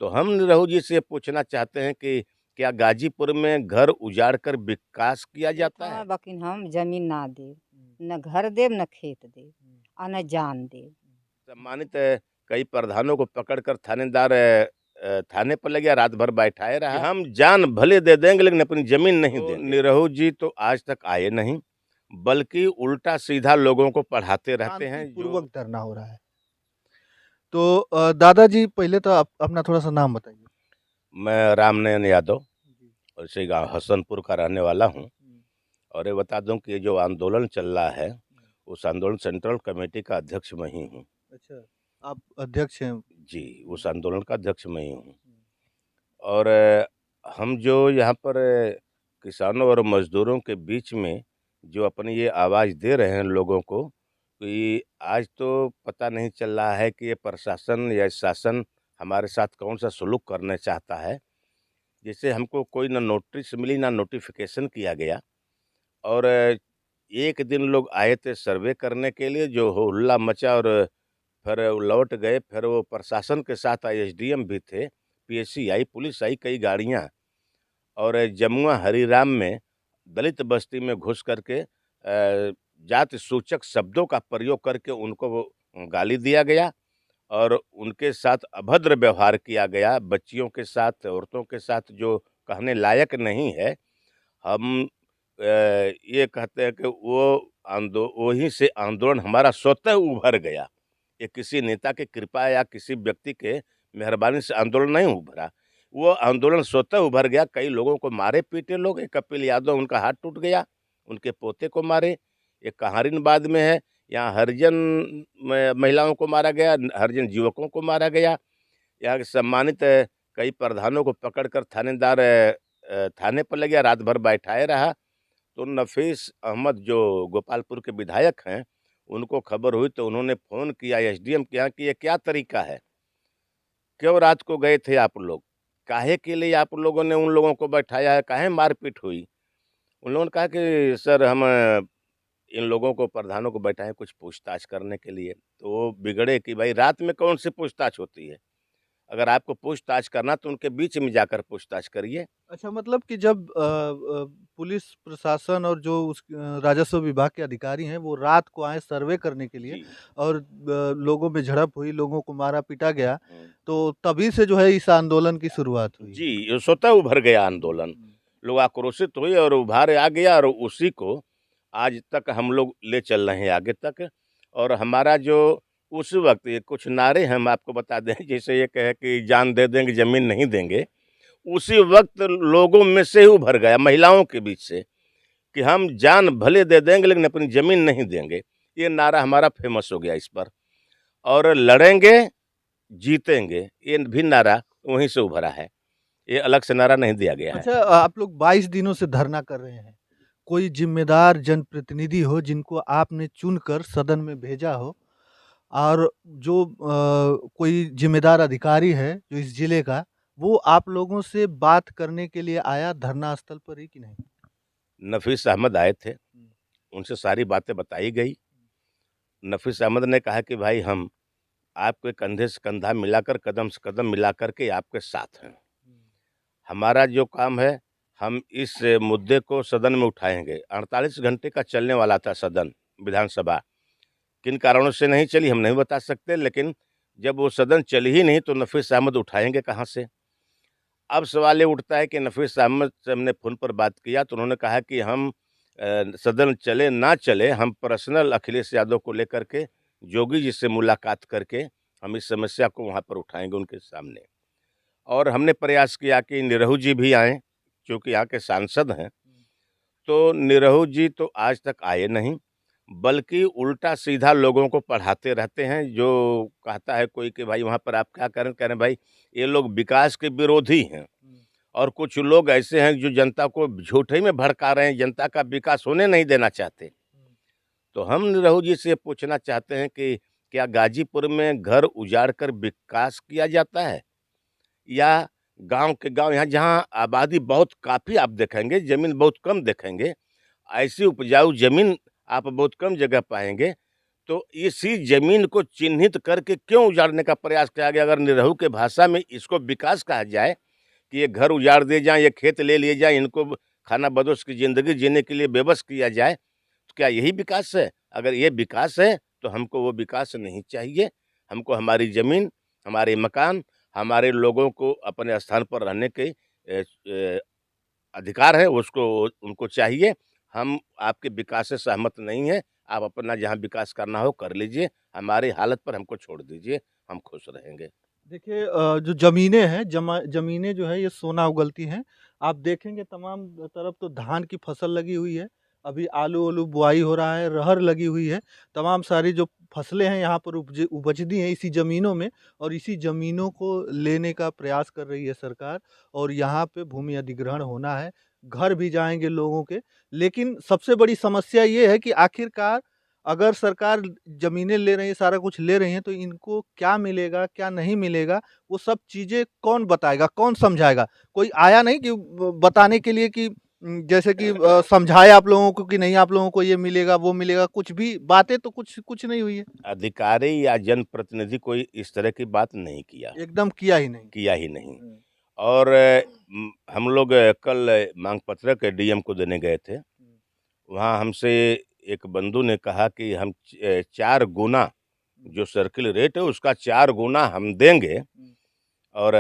तो हम निरहू जी से पूछना चाहते हैं कि क्या गाजीपुर में घर उजाड़ कर विकास किया जाता देखा है? बाकिन हम जमीन ना देब, न घर देब न खेत देब आ न जान देब। सम्मानित कई प्रधानों को पकड़कर थानेदार थाने पर ले गया, रात भर बैठाए रहा कि हम जान भले दे देंगे लेकिन अपनी जमीन नहीं देंगे। निरहू जी तो आज तक आए नहीं, बल्कि उल्टा सीधा लोगों को पढ़ाते रहते हैं। शांतिपूर्वक धरना हो रहा है। तो दादाजी पहले तो आप अपना थोड़ा-सा नाम बताइए? मैं रामनयन यादव जी। और इसी गाँव हसनपुर का रहने वाला हूँ। हुँ, और ये बता दूं कि ये जो आंदोलन चल रहा है, उस आंदोलन सेंट्रल कमेटी का अध्यक्ष मैं ही हूँ। अच्छा, आप अध्यक्ष हैं। जी, उस आंदोलन का अध्यक्ष मैं ही हूँ। हुँ, और हम जो यहाँ पर किसानों और मज़दूरों के बीच में जो अपनी ये आवाज़ दे रहे हैं लोगों को, कि आज तो पता नहीं चल रहा है कि ये प्रशासन या शासन हमारे साथ कौन-सा सलूक करना चाहता है। जैसे हमको कोई ना नोटिस मिली, ना नोटिफ़िकेशन किया गया। और एक दिन लोग आए थे सर्वे करने के लिए, जो हो हल्ला मचा और फिर वो लौट गए। फिर वो प्रशासन के साथ एसडीएम भी थे, पीएससी आई, पुलिस आई, कई गाड़ियाँ। और जमुआ हरिराम में दलित बस्ती में घुस करके जाति सूचक शब्दों का प्रयोग करके उनको वो गाली दिया गया और उनके साथ अभद्र व्यवहार किया गया, बच्चियों के साथ, औरतों के साथ, जो कहने लायक नहीं है। हम ये कहते हैं कि वहीं से आंदोलन हमारा स्वतः उभर गया। ये किसी नेता की कृपा या किसी व्यक्ति के मेहरबानी से आंदोलन नहीं उभरा। वो आंदोलन स्वतः उभर गया। कई लोगों को मारे-पीटे लोग, एक कपिल यादव उनका हाथ टूट गया, उनके पोते को मारे। एक कहारिनबाद में है, यहाँ हरिजन महिलाओं को मारा गया, हरिजन युवकों को मारा गया। यहाँ के सम्मानित कई प्रधानों को पकड़कर थानेदार थाने पर ले गया, रात भर बैठाए रहा। तो नफीस अहमद जो गोपालपुर के विधायक हैं, उनको खबर हुई तो उन्होंने फ़ोन किया एसडीएम के यहाँ कि ये क्या तरीका है? क्यों रात को गए थे आप लोग? काहे के लिए आप लोगों ने उन लोगों को बैठाया है? काहे मारपीट हुई? उन लोगों ने कहा कि सर हम इन लोगों को, प्रधानों को बैठाए कुछ पूछताछ करने के लिए। तो वो बिगड़े कि भाई रात में कौन सी पूछताछ होती है? अगर आपको पूछताछ करना तो उनके बीच में जाकर पूछताछ करिए। अच्छा मतलब कि जब पुलिस प्रशासन और जो राजस्व विभाग के अधिकारी हैं, वो रात को आए सर्वे करने के लिए जी। और लोगों में झड़प हुई, लोगों को मारा-पीटा गया, हुँ। तो तभी से जो है इस आंदोलन की शुरुआत हुई। जी, ये स्वतः उभर गया आंदोलन। हुँ, लोग आक्रोशित हुए और उभार आ गया और उसी को आज तक हम लोग ले चल रहे हैं आगे तक। और हमारा जो उस वक़्त ये कुछ नारे हम आपको बता दें, जैसे ये कहे कि जान दे देंगे, ज़मीन नहीं देंगे। उसी वक़्त लोगों में से ही उभर गया, महिलाओं के बीच से, कि हम जान भले दे देंगे लेकिन अपनी ज़मीन नहीं देंगे। ये नारा हमारा फ़ेमस हो गया इस पर। और लड़ेंगे, जीतेंगे, ये भी नारा वहीं से उभरा है। ये अलग से नारा नहीं दिया गया है। अच्छा आप लोग 22 दिनों से धरना कर रहे हैं। कोई ज़िम्मेदार जनप्रतिनिधि हो जिनको आपने चुनकर सदन में भेजा हो और जो कोई ज़िम्मेदार अधिकारी है जो इस ज़िले का, वो आप लोगों से बात करने के लिए आया धरना स्थल पर ही कि नहीं? नफ़ीस अहमद आए थे, हुँ, उनसे सारी बातें बताई गई। नफ़ीस अहमद ने कहा कि भाई हम आपके कंधे से कंधा मिलाकर, कदम से कदम मिलाकर के आपके साथ हैं। हुँ, हमारा जो काम है, हम इस मुद्दे को सदन में उठाएँगे। 48 घंटे का चलने वाला था सदन, विधानसभा। किन कारणों से नहीं चली हम नहीं बता सकते, लेकिन जब वो सदन चली ही नहीं तो नफ़ीस अहमद उठाएँगे कहाँ से? अब सवाल ये उठता है कि नफ़ीस अहमद से हमने फ़ोन पर बात किया तो उन्होंने कहा कि हम सदन चले ना चले, हम पर्सनल अखिलेश यादव को लेकर के जोगी जी से मुलाकात करके हम इस समस्या को वहाँ पर उठाएँगे उनके सामने। और हमने प्रयास किया कि निरहू जी भी आएँ, चूँकि यहाँ के सांसद हैं। हुँ। तो निरहू जी तो आज तक आए नहीं, बल्कि उल्टा सीधा लोगों को पढ़ाते रहते हैं। जो कहता है कोई कि भाई वहाँ पर आप क्या करें? कह रहे हैं भाई ये लोग विकास के विरोधी हैं। हुँ। और कुछ लोग ऐसे हैं जो जनता को झूठे ही में भड़का रहे हैं, जनता का विकास होने नहीं देना चाहते। हुँ। तो हम निरहू जी से पूछना चाहते हैं कि क्या गाजीपुर में घर उजाड़ कर विकास किया जाता है? या गाँव के गाँव, यहाँ जहाँ आबादी बहुत काफ़ी आप देखेंगे, ज़मीन बहुत कम देखेंगे, ऐसी उपजाऊ ज़मीन आप बहुत कम जगह पाएँगे। तो इसी ज़मीन को चिन्हित करके क्यों उजाड़ने का प्रयास किया गया? अगर निरहु के भाषा में इसको विकास कहा जाए कि ये घर उजाड़ दिए जाएँ, ये खेत ले लिए जाएँ, इनको खाना बदोश की ज़िंदगी जीने के लिए बेबस किया जाए, तो क्या यही विकास है? अगर ये विकास है, तो हमको वो विकास नहीं चाहिए। हमको हमारी ज़मीन, हमारे मकान, हमारे लोगों को अपने स्थान पर रहने के अधिकार है, उसको उनको चाहिए। हम आपके विकास से सहमत नहीं हैं, आप अपना जहाँ विकास करना हो कर लीजिए, हमारी हालत पर हमको छोड़ दीजिए, हम खुश रहेंगे। देखिए जो ज़मीनें हैं ज़मीनें जो है ये सोना उगलती हैं। आप देखेंगे तमाम तरफ तो धान की फसल लगी हुई है। अभी आलू-वालू बुआई हो रहा है, रहर लगी हुई है। तमाम सारी जो फसलें हैं यहाँ पर उपजती हैं इसी ज़मीनों में और इसी ज़मीनों को लेने का प्रयास कर रही है सरकार और यहाँ पे भूमि अधिग्रहण होना है। घर भी जाएँगे लोगों के। लेकिन सबसे बड़ी समस्या ये है कि आखिरकार अगर सरकार ज़मीनें ले रही है, सारा कुछ ले रही है, तो इनको क्या मिलेगा, क्या नहीं मिलेगा, वो सब चीज़ें कौन बताएगा, कौन समझाएगा? कोई आया नहीं कि ब बताने के लिए कि जैसे कि समझाए आप लोगों को कि नहीं आप लोगों को ये मिलेगा, वो मिलेगा, कुछ भी बातें तो कुछ कुछ नहीं हुई है। अधिकारी या जनप्रतिनिधि कोई इस तरह की बात नहीं किया, एकदम किया ही नहीं। किया ही नहीं। हुँ, और हम लोग कल माँग पत्रक डीएम को देने गए थे। हुँ, वहाँ हमसे एक बंधु ने कहा कि हम 4 गुना हुँ, जो सर्किल रेट है उसका 4 गुना हम देंगे हुँ, और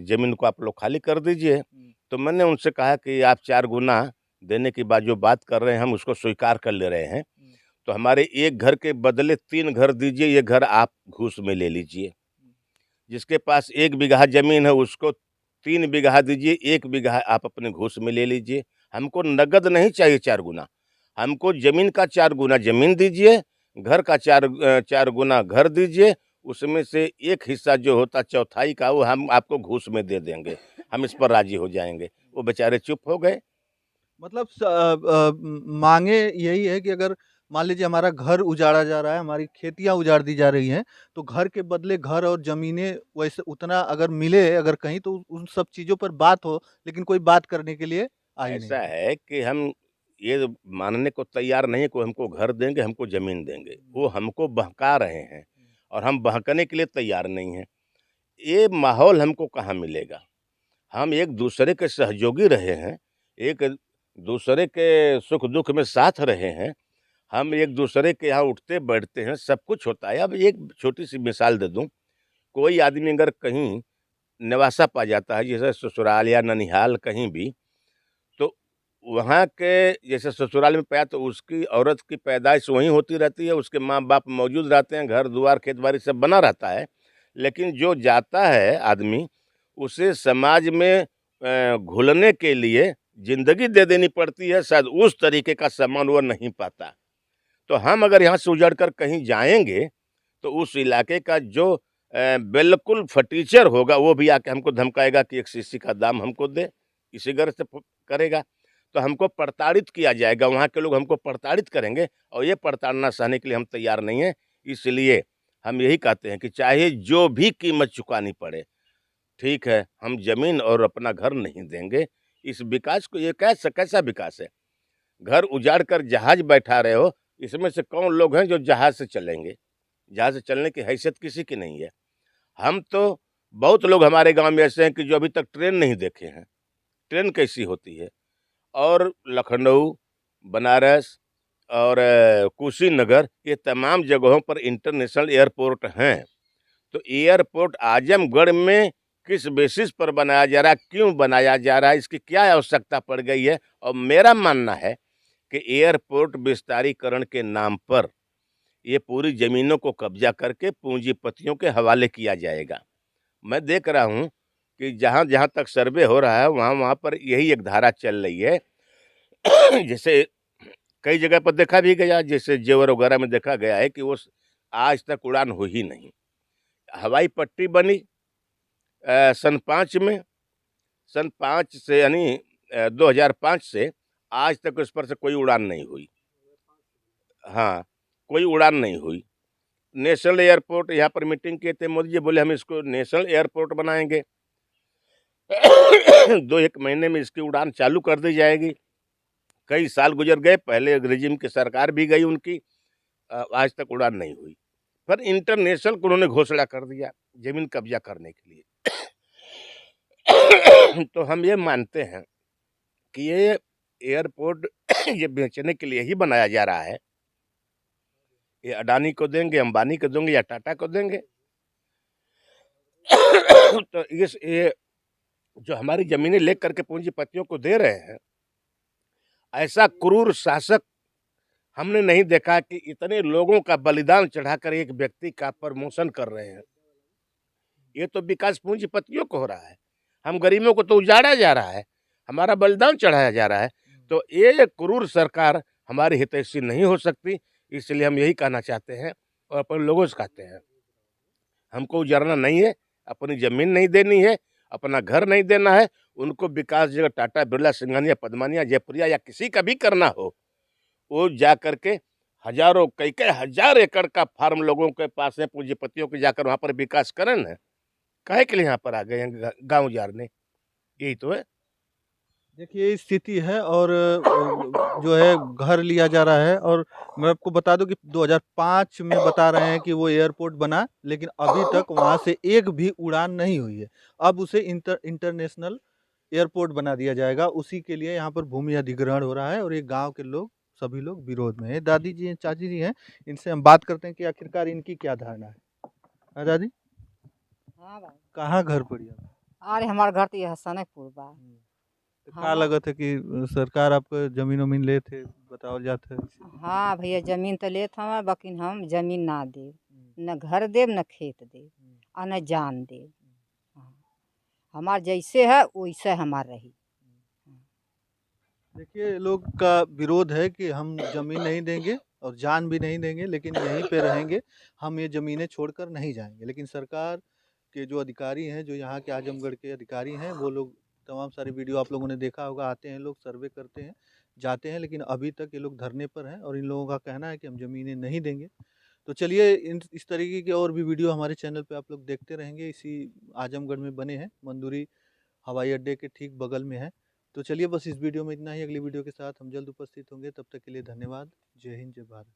ज़मीन को आप लोग खाली कर दीजिए। हुँ, तो मैंने उनसे कहा कि आप 4 गुना देने की बात जो बात कर रहे हैं हम उसको स्वीकार कर ले रहे हैं। हुँ, तो हमारे 1 घर के बदले 3 घर दीजिए, ये घर आप घूस में ले लीजिए। हुँ, जिसके पास 1 बीघा ज़मीन है उसको 3 बीघा दीजिए, 1 बीघा आप अपने घूस में ले लीजिए। हमको नगद नहीं चाहिए 4 गुना, हमको ज़मीन का 4 गुना ज़मीन दीजिए, घर का 4 गुना घर दीजिए, उसमें से एक हिस्सा जो होता चौथाई का वो हम आपको घूस में दे देंगे। हम इस पर राज़ी हो जाएँगे। वो बेचारे चुप हो गए। मतलब माँगे यही है कि अगर मान लीजिए हमारा घर उजाड़ा जा रहा है, हमारी खेतियाँ उजाड़ दी जा रही हैं, तो घर के बदले घर और ज़मीनें वैसे उतना अगर मिले अगर कहीं तो उन सब चीज़ों पर बात हो, लेकिन कोई बात करने के लिए आ ही नहीं ऐसा रहा। है कि हम ये मानने को तैयार नहीं है कि हमको घर देंगे, हमको ज़मीन देंगे। वो हमको बहका रहे हैं और हम बहकने के लिए तैयार नहीं हैं। ये माहौल हमको कहाँ मिलेगा? हम एक-दूसरे के सहयोगी रहे हैं, एक-दूसरे के सुख-दुःख में साथ रहे हैं। हम एक-दूसरे के यहाँ उठते-बैठते हैं, सब कुछ होता है। अब एक छोटी-सी मिसाल दे दूँ, कोई आदमी अगर कहीं नवासा पा जाता है, जैसे ससुराल या ननिहाल कहीं भी, तो वहाँ के जैसे ससुराल में पाया तो उसकी औरत की पैदाइश वहीं होती रहती है, उसके माँ-बाप मौजूद रहते हैं, घर-दुआर, खेत-बाड़ी सब बना रहता है। लेकिन जो जाता है आदमी, उसे समाज में घुलने के लिए ज़िंदगी दे देनी पड़ती है, शायद उस तरीके का सम्मान वो नहीं पाता। तो हम अगर यहाँ से उजड़ कर कहीं जाएँगे, तो उस इलाके का जो बिल्कुल फटीचर होगा, वो भी आके हमको धमकाएगा कि 1 सीसी का दाम हमको दे, इसी गर्ज से प करेगा। तो हमको प्रताड़ित किया जाएगा, वहाँ के लोग हमको प्रताड़ित करेंगे और ये प्रताड़ना सहने के लिए हम तैयार नहीं हैं। इसलिए हम यही कहते हैं कि चाहे जो भी कीमत चुकानी पड़े, ठीक है, हम ज़मीन और अपना घर नहीं देंगे। इस विकास को ये कैसा विकास है? घर उजाड़ कर जहाज बैठा रहे हो, इसमें से कौन लोग हैं जो जहाज से चलेंगे? जहाज से चलने की हैसियत किसी की नहीं है। हम तो बहुत लोग हमारे गाँव में ऐसे हैं कि जो अभी तक ट्रेन नहीं देखे हैं। ट्रेन कैसी होती है? और लखनऊ, बनारस और कुशीनगर ये तमाम जगहों पर इंटरनेशनल एयरपोर्ट हैं। तो एयरपोर्ट आजमगढ़ में किस बेसिस पर बनाया जा रहा है, क्यों बनाया जा रहा है, इसकी क्या आवश्यकता पड़ गई है? और मेरा मानना है कि एयरपोर्ट विस्तारीकरण के नाम पर ये पूरी ज़मीनों को कब्ज़ा करके पूँजीपतियों के हवाले किया जाएगा। मैं देख रहा हूँ कि जहाँ-जहाँ तक सर्वे हो रहा है, वहाँ-वहाँ पर यही एक धारा चल रही है। जैसे कई जगह पर देखा भी गया, जैसे जेवर वगैरह में देखा गया है कि वो आज तक उड़ान हुई ही नहीं। हवाई पट्टी बनी सन 5 में, सन 5 से यानी 2005 से आज तक उस पर से कोई उड़ान नहीं हुई। हाँ, कोई उड़ान नहीं हुई। नेशनल एयरपोर्ट यहाँ पर मीटिंग किए थे, मोदी जी बोले हम इसको नेशनल एयरपोर्ट बनाएँगे। 2-1 महीने में इसकी उड़ान चालू कर दी जाएगी। कई साल गुज़र गए, पहले रेजिम की सरकार भी गई उनकी, आज तक उड़ान नहीं हुई। पर इंटरनेशनल को उन्होंने घोषणा कर दिया ज़मीन कब्ज़ा करने के लिए। तो हम ये मानते हैं कि ये एयरपोर्ट ये बेचने के लिए ही बनाया जा रहा है। ये अडानी को देंगे, अंबानी को देंगे या टाटा को देंगे। तो ये जो हमारी ज़मीनें लेकर के पूंजीपतियों को दे रहे हैं, ऐसा क्रूर शासक हमने नहीं देखा कि इतने लोगों का बलिदान चढ़ाकर एक व्यक्ति का प्रमोशन कर रहे हैं। ये तो विकास पूंजीपतियों को हो रहा है। हम गरीबों को तो उजाड़ा जा रहा है, हमारा बलिदान चढ़ाया जा रहा है। तो ये क्रूर सरकार हमारी हितैषी नहीं हो सकती। इसलिए हम यही कहना चाहते हैं और अपने लोगों से कहते हैं, हमको उजाड़ना नहीं है, अपनी ज़मीन नहीं देनी है, अपना घर नहीं देना है। उनको विकास जगह टाटा, बिरला, सिंघानिया, पद्मानिया, जयपुरिया या किसी का भी करना हो, वो जा करके हज़ारों, कई-कई हज़ार एकड़ का फार्म लोगों के पास है, पूंजीपतियों के, जाकर वहाँ पर विकास करें ना। काहे के लिए यहाँ पर आ गए हैं गाँव उजाड़ने? यही तो है। देखिए ये स्थिति है और जो है घर लिया जा रहा है और मैं आपको बता दूं कि 2005 में बता रहे हैं कि वो एयरपोर्ट बना, लेकिन अभी तक वहाँ से एक भी उड़ान नहीं हुई है। अब उसे इंटरनेशनल एयरपोर्ट बना दिया जाएगा, उसी के लिए यहाँ पर भूमि अधिग्रहण हो रहा है और ये गांव के लोग, सभी लोग विरोध में हैं। दादी जी हैं, चाची जी हैं, इनसे हम बात करते हैं कि आखिरकार इनकी क्या धारणा है। हाँ दादी, हाँ भाई। कहाँ घर पड़ी है? अरे हमार घर तो यह हसनपुर बा। तो का हाँ लगत है कि सरकार आपको जमीन उमीन ले थे बतावल जात है? हाँ भैया, जमीन तो लेत हमार, बाकी हम जमीन ना देब, न घर देब न खेत देब और न जान देब। हाँ, हमार जैसे है वैसे हमार रही। देखिए लोग का विरोध है कि हम जमीन नहीं देंगे और जान भी नहीं देंगे, लेकिन यहीं पे रहेंगे, हम ये ज़मीनें छोड़कर नहीं जाएँगे। लेकिन सरकार के जो अधिकारी हैं, जो यहाँ के आजमगढ़ के अधिकारी हैं, वो लोग तमाम सारी वीडियो आप लोगों ने देखा होगा, आते हैं लोग, सर्वे करते हैं, जाते हैं, लेकिन अभी तक ये लोग धरने पर हैं और इन लोगों का कहना है कि हम ज़मीनें नहीं देंगे। तो चलिए इस तरीके के और भी वीडियो हमारे चैनल पे आप लोग देखते रहेंगे। इसी आजमगढ़ में बने हैं, मंदुरी हवाई अड्डे के ठीक बगल में है। तो चलिए बस इस वीडियो में इतना ही, अगली वीडियो के साथ हम जल्द उपस्थित होंगे, तब तक के लिए धन्यवाद। जय हिंद, जय भारत।